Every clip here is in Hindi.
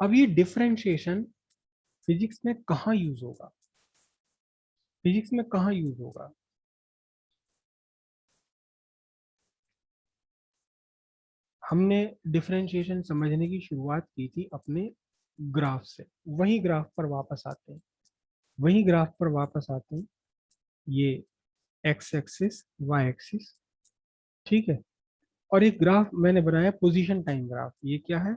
अब ये डिफरेंशिएशन फिजिक्स में कहाँ यूज होगा? फिजिक्स में कहाँ यूज होगा? हमने डिफरेंशिएशन समझने की शुरुआत की थी अपने ग्राफ से। वही ग्राफ पर वापस आते हैं, वही ग्राफ पर वापस आते हैं। ये एक्स एक्सिस, वाई एक्सिस, ठीक है। और एक ग्राफ मैंने बनाया पोजीशन टाइम ग्राफ। ये क्या है?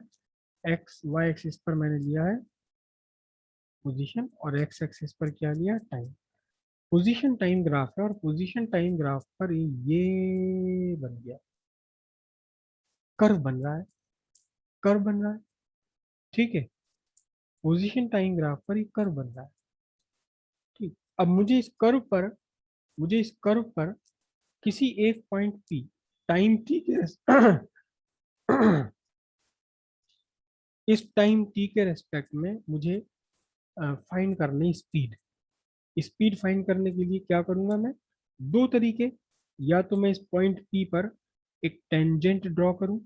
एक्स वाई एक्सिस पर मैंने लिया है पोजीशन, और एक्स एक्सिस पर क्या लिया? टाइम। पोजीशन टाइम ग्राफ है, और पोजीशन टाइम ग्राफ पर ये बन गया, कर्व बन रहा है, कर्व बन रहा है, ठीक है। पोजीशन टाइम ग्राफ पर ये कर्व बन रहा है, ठीक। अब मुझे इस कर्व पर किसी एक पॉइंट पी, टाइम टी के इस टाइम टी के रेस्पेक्ट में मुझे फाइंड करनी स्पीड। स्पीड फाइंड करने के लिए क्या करूंगा मैं? दो तरीके। या तो मैं इस पॉइंट पी पर एक टेंजेंट ड्रॉ करूं,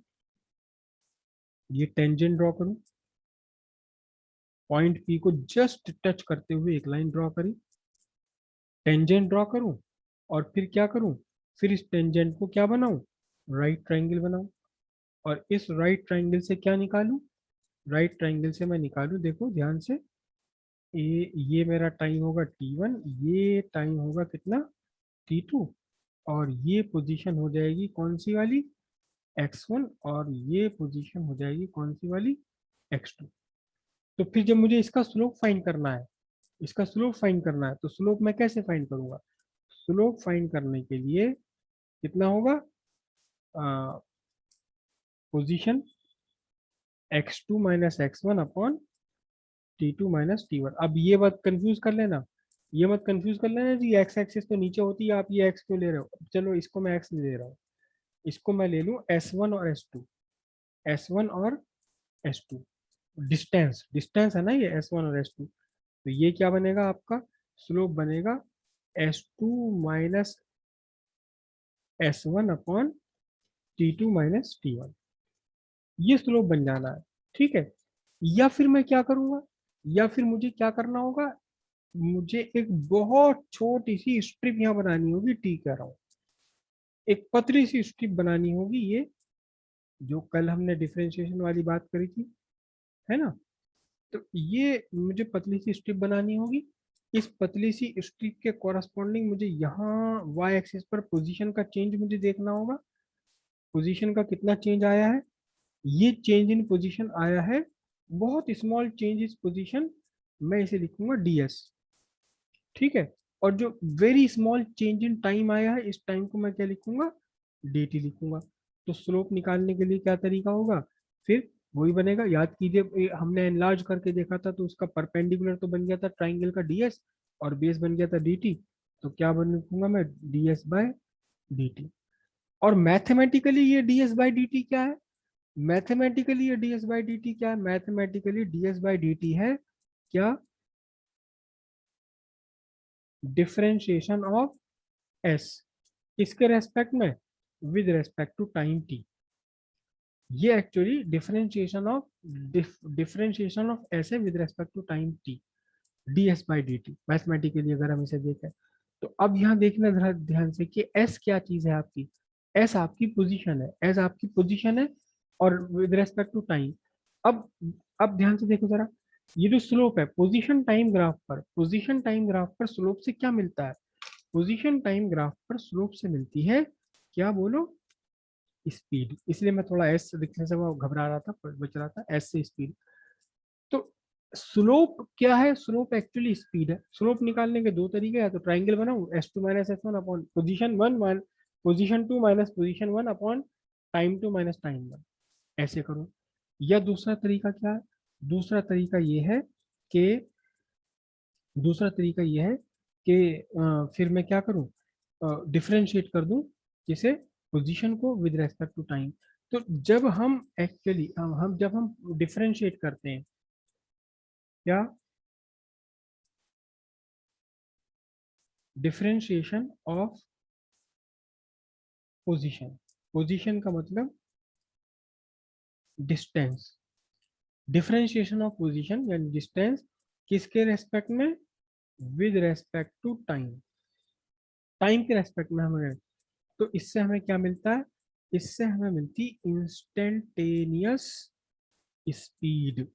ये टेंजेंट ड्रॉ करूं, पॉइंट पी को जस्ट टच करते हुए एक लाइन ड्रॉ करी, टेंजेंट ड्रॉ करूं, और फिर क्या करूं? फिर इस टेंजेंट को क्या बनाऊं? राइट ट्रायंगल बनाऊं, और इस राइट ट्रायंगल से क्या निकालूं? राइट ट्रायंगल से मैं निकालूं, देखो ध्यान से, ये मेरा टाइम होगा t1, ये टाइम होगा कितना? t2, और ये पोजीशन हो जाएगी कौन सी वाली? x1, और ये पोजीशन हो जाएगी कौन सी वाली? x2। तो फिर जब मुझे इसका स्लोप फाइंड करना है, इसका स्लोप फाइंड करना है, तो स्लोप मैं कैसे फाइंड करूंगा? स्लोप फाइंड करने के लिए कितना होगा? Position x2 minus x1 upon t2 minus t1। अब ये मत कंफ्यूज कर लेना, ये मत कंफ्यूज कर लेना जी एक्स एक्सिस तो नीचे होती है, आप ये एक्स क्यों ले रहे हो? चलो इसको मैं एक्स नहीं ले रहा हूँ, इसको मैं ले लूँ S1 और S2, S1 और S2। डिस्टेंस, डिस्टेंस है ना ये S1 और S2। तो ये क्या बनेगा आपका? स्लोप बनेगा S2 minus S1 upon T2 minus T1। ये स्लोप बन जाना है, ठीक है। या फिर मैं क्या करूंगा? या फिर मुझे क्या करना होगा? मुझे एक बहुत छोटी सी स्ट्रिप यहाँ बनानी होगी, टी कह रहा हूँ, एक पतली सी स्ट्रिप बनानी होगी, ये जो कल हमने डिफरेंशिएशन वाली बात करी थी, है ना। तो ये मुझे पतली सी स्ट्रिप बनानी होगी। इस पतली सी स्ट्रिप के कॉरस्पॉन्डिंग मुझे यहाँ वाई एक्सिस पर पोजीशन का चेंज मुझे देखना होगा। पोजीशन का कितना चेंज आया है? ये चेंज इन पोजीशन आया है, बहुत स्मॉल चेंज इस पोजीशन, मैं इसे लिखूंगा ds, ठीक है। और जो very small change in time आया है, इस टाइम को मैं क्या लिखूंगा? dt लिखूंगा। तो स्लोप निकालने के लिए क्या तरीका होगा? फिर वही बनेगा, याद कीजिए हमने एनलार्ज करके देखा था, तो उसका परपेंडिकुलर तो बन गया था ट्राइंगल का ds, और बेस बन गया था dt। तो क्या बन लिखूंगा मैं? ds by dt। और मैथमेटिकली ये ds बाय dt क्या है? मैथमेटिकली ये ds बाय dt क्या है? मैथमेटिकली ds बाय dt है क्या? डिफरेंशिएशन ऑफ s, इसके रेस्पेक्ट में, with respect to time t। ये एक्चुअली डिफरेंशिएशन ऑफ एस है with respect to time t, ds by dt mathematically अगर हम इसे देखें। तो अब यहाँ देखना जरा ध्यान से कि s क्या चीज है आपकी? s आपकी पोजीशन है, s आपकी पोजीशन है, और विद रेस्पेक्ट टू टाइम। अब अब ध्यान से देखो जरा, ये जो स्लोप है पोजीशन टाइम ग्राफ पर, पोजीशन टाइम ग्राफ पर स्लोप से क्या मिलता है? पोजीशन टाइम ग्राफ पर स्लोप से मिलती है, क्या बोलो? स्पीड। इसलिए मैं थोड़ा एस लिखने से वो घबरा रहा था, बच रहा था, एस से स्पीड। तो स्लोप क्या है? स्लोप एक्चुअली स्पीड है। स्लोप निकालने के दो तरीके हैं, तो ट्राइंगल बनाऊं S2 minus S1 upon position 1 position 2 minus position 1 upon time 2 minus time 1, ऐसे करूं। या दूसरा तरीका क्या है? दूसरा तरीका ये है कि दूसरा तरीका ये है कि फिर मैं क्या करूं? डिफरेंशिएट कर दूं, किसे? पोजीशन को विद रेस्पेक्ट टू टाइम। तो जब हम एक्चुअली हम जब हम डिफरेंशिएट करते हैं, क्या? डिफरेंशिएशन ऑफ पोजीशन, पोजीशन का मतलब डिस्टेंस, डिफरेंशिएशन ऑफ पोजीशन यानी डिस्टेंस किसके रेस्पेक्ट में, with respect to time, time के रेस्पेक्ट में हमें। तो इससे हमें क्या मिलता है, इससे हमें मिलती इंस्टेंटेनियस स्पीड।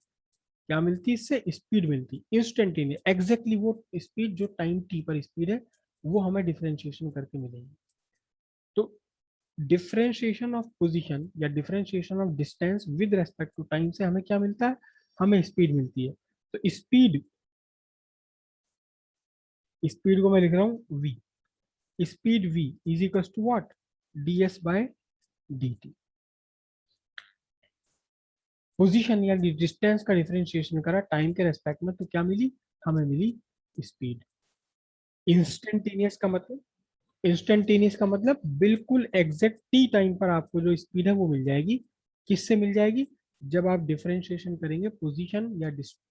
क्या मिलती है इससे, स्पीड मिलती इंस्टेंटेनियस, एग्जैक्टली वो स्पीड जो टाइम टी पर स्पीड है, वो हमें डिफरेंशिएशन करके मिलेगी। तो डिफरेंशिएशन ऑफ पोजीशन या differentiation of distance with respect to time से हमें क्या मिलता है, हमें स्पीड मिलती है। तो स्पीड, स्पीड को मैं लिख रहा हूँ v, speed v is equal to what, ds by dt। Position या डिस्टेंस का डिफरेंशिएशन करा टाइम के रेस्पेक्ट में, तो क्या मिली, हमें मिली स्पीड। इंस्टेंटेनियस का मतलब, इंस्टेंटेनियस का मतलब बिल्कुल एग्जैक्ट टी टाइम पर आपको जो स्पीड है वो मिल जाएगी। किससे मिल जाएगी, जब आप डिफरेंशिएशन करेंगे पोजीशन या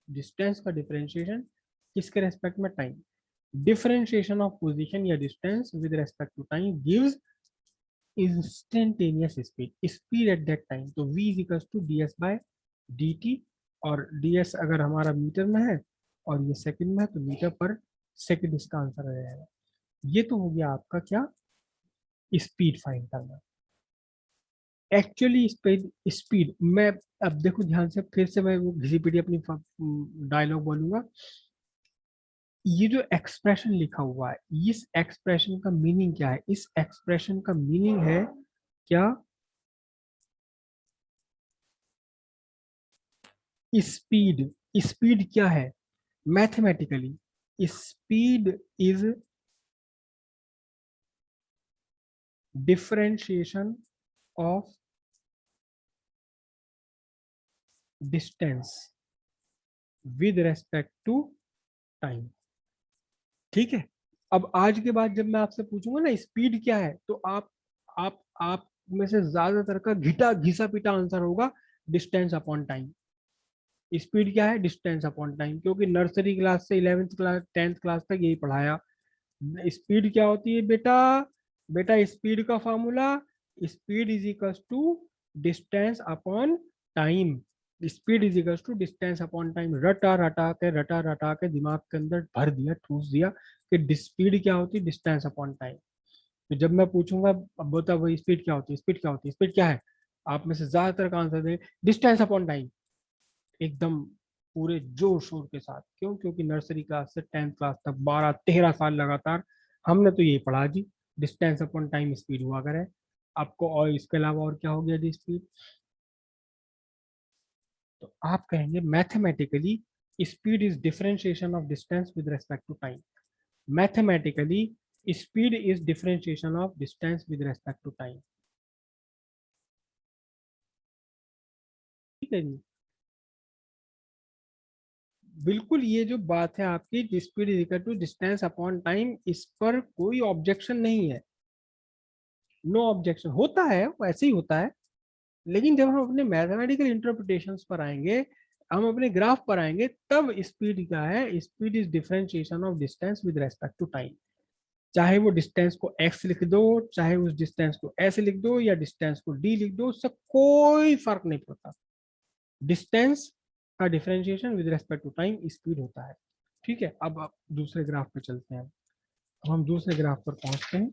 डिस्टेंस का डिफरेंशिएशन किसके रेस्पेक्ट में, टाइम। डिफरेंशिएशन ऑफ पोजीशन या distance with respect to time gives instantaneous speed, speed at that time. तो v is equal to ds by dt, और ds अगर हमारा मीटर में है और ये सेकंड में है तो मीटर पर सेकंड इसका आंसर आ जाएगा। ये तो हो गया आपका क्या, स्पीड फाइंड करना। एक्चुअली स्पीड, स्पीड मैं, अब देखो ध्यान से, फिर से मैं वो घिसी पिटी अपनी डायलॉग बोलूंगा। ये जो एक्सप्रेशन लिखा हुआ है, इस एक्सप्रेशन का मीनिंग क्या है, इस एक्सप्रेशन का मीनिंग है क्या, स्पीड। स्पीड क्या है, mathematically speed is differentiation of distance with respect to time. ठीक है। अब आज के बाद जब मैं आपसे पूछूंगा ना स्पीड क्या है, तो आप में से ज्यादातर का घिटा घिसा पिटा आंसर होगा डिस्टेंस अपॉन टाइम। स्पीड क्या है, डिस्टेंस अपॉन टाइम, क्योंकि नर्सरी क्लास से 11th क्लास 10th क्लास तक यही पढ़ाया। स्पीड क्या होती है बेटा, बेटा स्पीड का formula, speed is equal to distance upon time. Speed is equal to distance upon time, रटा रटा के दिमाग के अंदर भर दिया, ठूस दिया कि स्पीड क्या होती है, डिस्टेंस अपॉन टाइम। तो जब मैं पूछूंगा अब बता भाई स्पीड क्या होती है, स्पीड क्या होती है, स्पीड क्या है, आप में से ज्यादातर का आंसर दें डिस्टेंस अपॉन टाइम, एकदम पूरे जोर शोर के साथ। क्यों, क्योंकि नर्सरी क्लास से 10th क्लास तक 12-13 साल लगातार हमने तो यही पढ़ा जी, डिस्टेंस अपॉन टाइम स्पीड हुआ करे। आपको और इसके अलावा और क्या हो गया जी स्पीड, तो आप कहेंगे mathematically speed is differentiation of distance with respect to time. Mathematically speed is differentiation of distance with respect to time. ठीक है जी, बिल्कुल ये जो बात है आपकी speed is equal to distance upon time, इस पर कोई ऑब्जेक्शन नहीं है, नो ऑब्जेक्शन। होता है वो ऐसे ही होता है, लेकिन जब हम अपने मैथमेटिकल इंटरप्रिटेशंस पर आएंगे, हम अपने ग्राफ पर आएंगे, तब स्पीड क्या है, speed is differentiation of distance with respect to time. चाहे वो डिस्टेंस को x लिख दो, चाहे उस डिस्टेंस को s लिख दो, या डिस्टेंस को d लिख दो, उससे कोई फर्क नहीं पड़ता। डिस्टेंस का differentiation with respect to time speed होता है। ठीक है, अब आप दूसरे ग्राफ पे चलते हैं। अब हम दूसरे ग्राफ पर पहुंचते हैं।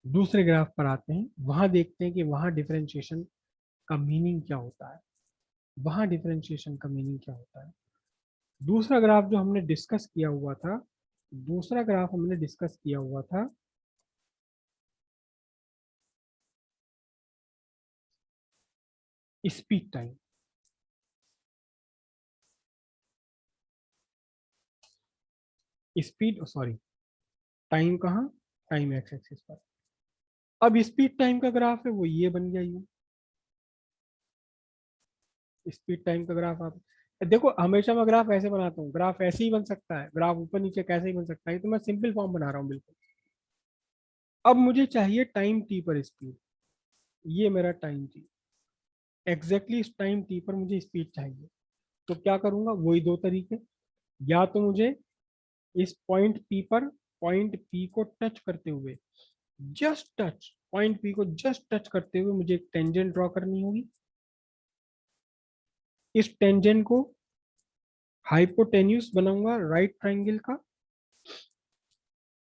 दूसरे ग्राफ पर आते हैं, वहां देखते हैं कि वहां डिफरेंशिएशन का मीनिंग क्या होता है, वहां डिफरेंशिएशन का मीनिंग क्या होता है। दूसरा ग्राफ जो हमने डिस्कस किया हुआ था, दूसरा ग्राफ हमने डिस्कस किया हुआ था speed time. Speed sorry, time कहाँ, टाइम एक्स एक्सिस पर। अब स्पीड टाइम का ग्राफ है वो ये बन गया, ये स्पीड टाइम का ग्राफ। आप देखो हमेशा मैं ग्राफ ऐसे बनाता हूँ, ग्राफ ऐसे ही बन सकता है, ग्राफ ऊपर नीचे कैसे ही बन सकता है, तो मैं सिंपल फॉर्म बना रहा हूँ बिल्कुल। अब मुझे चाहिए टाइम टी पर स्पीड, ये मेरा टाइम टी, एग्जैक्टली इस टाइम टी पर मुझे स्पीड चाहिए। तो क्या करूंगा, वही दो तरीके, या तो मुझे इस पॉइंट पी पर, पॉइंट पी को टच करते हुए जस्ट टच, पॉइंट पी को जस्ट टच करते हुए मुझे एक टेंजेंट ड्रॉ करनी होगी। इस टेंजेंट को हाइपोटेन्यूज बनाऊंगा राइट ट्राइंगल का।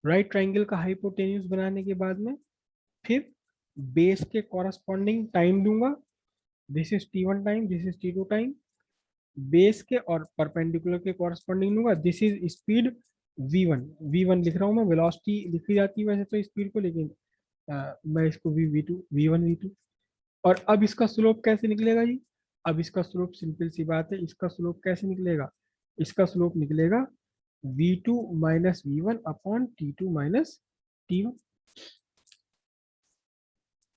राइट ट्राइंगल का हाइपोटेन्यूज बनाने के बाद में फिर बेस के कॉरस्पॉन्डिंग टाइम दूंगा। This is T1 time, this is T2 time. Base के और परपेंडिकुलर के कॉरस्पॉन्डिंग दूंगा। This is speed V1। V1 लिख रहा हूं मैं, वेलोसिटी लिखी जाती है वैसे तो स्पीड को, लेकिन मैं इसको V2 V1 V2। और अब इसका स्लोप कैसे निकलेगा जी? अब इसका स्लोप सिंपल सी बात है, इसका स्लोप कैसे निकलेगा? इसका स्लोप निकलेगा V2 minus V1 upon T2 minus T1।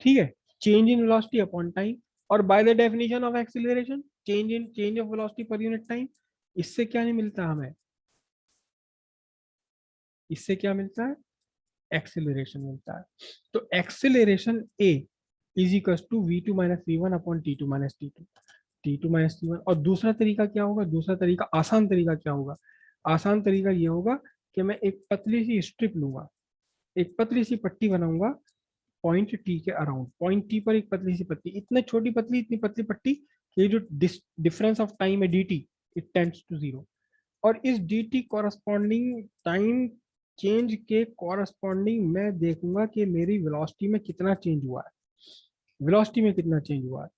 ठीक है, change in velocity upon time. और by the definition of acceleration, change of velocity per unit time. इससे क्या नहीं मिलता हमें? इससे क्या मिलता है? एक्सेलरेशन मिलता है। तो acceleration A is equal to V2 minus V1 upon T2 minus T2, T2 minus T1। और दूसरा तरीका क्या होगा? दूसरा तरीका, आसान तरीका क्या होगा? आसान तरीका ये होगा कि मैं एक पतली सी स्ट्रिप लूंगा, एक पतली सी पट्टी बनाऊंगा पॉइंट टी के अराउंड। पॉइंट टी पर एक पतली सी पट्टी, इतनी छोटी पतली, इतनी पतली पट्टी कि ये जो डिफरेंस ऑफ टाइम है dt, it tends to zero. और इस dt कॉरस्पॉन्डिंग टाइम चेंज के कॉरस्पॉन्डिंग मैं देखूंगा कि मेरी वेलोसिटी में कितना चेंज हुआ है। वेलोसिटी में कितना चेंज हुआ है,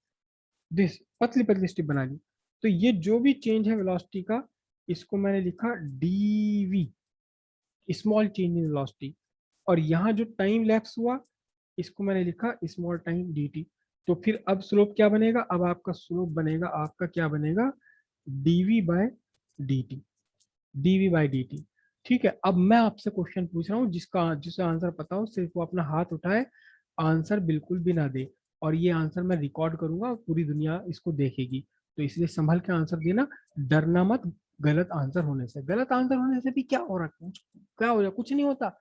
दिस पतली पतली स्ट्रिप बना ली। तो ये जो भी चेंज है वेलोसिटी का, इसको मैंने लिखा dv, small change in velocity. और यहाँ जो टाइम लैप्स हुआ, इसको मैंने लिखा स्मॉल टाइम dt। तो फिर अब स्लोप क्या बनेगा? अब आपका स्लोप बनेगा, आपका क्या बनेगा? dv by dt, dv by dt। ठीक है, अब मैं आपसे क्वेश्चन पूछ रहा हूँ, जिसे आंसर पता हो सिर्फ वो अपना हाथ उठाए, आंसर बिल्कुल भी ना दे। और ये आंसर मैं रिकॉर्ड करूंगा, पूरी दुनिया इसको देखेगी। तो इसलिए संभल के आंसर देना, डरना मत गलत आंसर होने से। गलत आंसर होने से भी क्या हो रहा है? क्या हो रहा है? कुछ नहीं होता।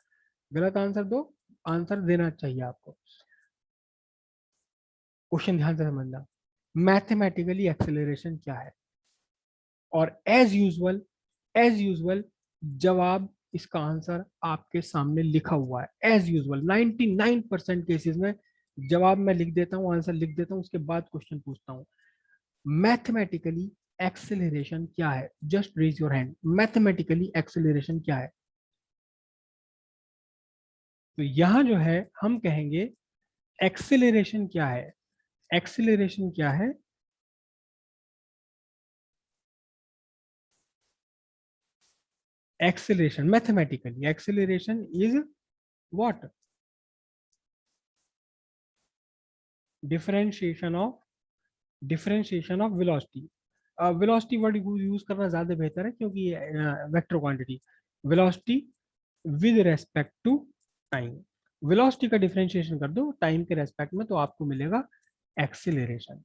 गलत आंसर दो, आंसर देना चाहिए आपको। क्वेश्चन ध्यान से समझना, मैथमेटिकली एक्सेलरेशन क्या है? और एज यूजुअल जवाब, इसका आंसर आपके सामने लिखा हुआ है। एज यूजुअल 99% केसेस में जवाब मैं लिख देता हूँ, आंसर लिख देता हूँ, उसके बाद क्वेश्चन पूछता हूँ। मैथमेटिकली एक्सेलरेशन क्या है? Just raise your hand. Mathematically acceleration क्या है? तो यहां जो है हम कहेंगे एक्सेलरेशन क्या है? एक्सेलरेशन क्या है? acceleration, mathematically acceleration is what? Differentiation of velocity। Velocity word use करना ज्यादा बेहतर है, क्योंकि vector quantity. Velocity with respect to time, velocity का डिफरेंशिएशन कर दो टाइम के रेस्पेक्ट में, तो आपको मिलेगा एक्सीलरेशन।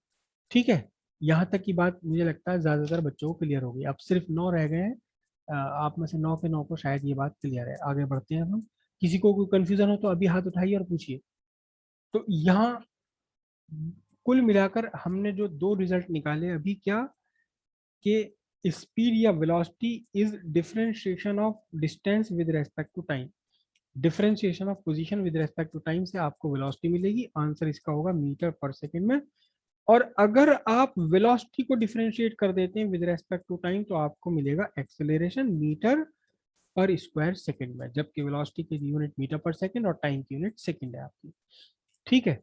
ठीक है, यहाँ तक की बात मुझे लगता है ज्यादातर बच्चों को क्लियर हो गई। अब सिर्फ 9 रह गए हैं। आप में से 9 के 9 को शायद ये बात क्लियर है। आगे बढ़ते हैं हम। किसी को कोई कंफ्यूजन हो तो अभी हाथ उठाइए और पूछिए। तो यहाँ कुल मिलाकर हमने जो दो रिजल्ट निकाले अभी, क्या कि स्पीड या velocity is differentiation of distance with respect to time. Differentiation of position with respect to time से आपको वेलोसिटी मिलेगी। आंसर इसका होगा मीटर पर सेकंड में। और अगर आप वेलोसिटी को डिफरेंशिएट कर देते हैं विद रेस्पेक्ट टू टाइम, तो आपको मिलेगा एक्सेलरेशन मीटर पर स्क्वायर सेकंड में, जबकि वेलोसिटी की यूनिट मीटर पर सेकंड और टाइम की यूनिट सेकंड है आपकी। ठीक है।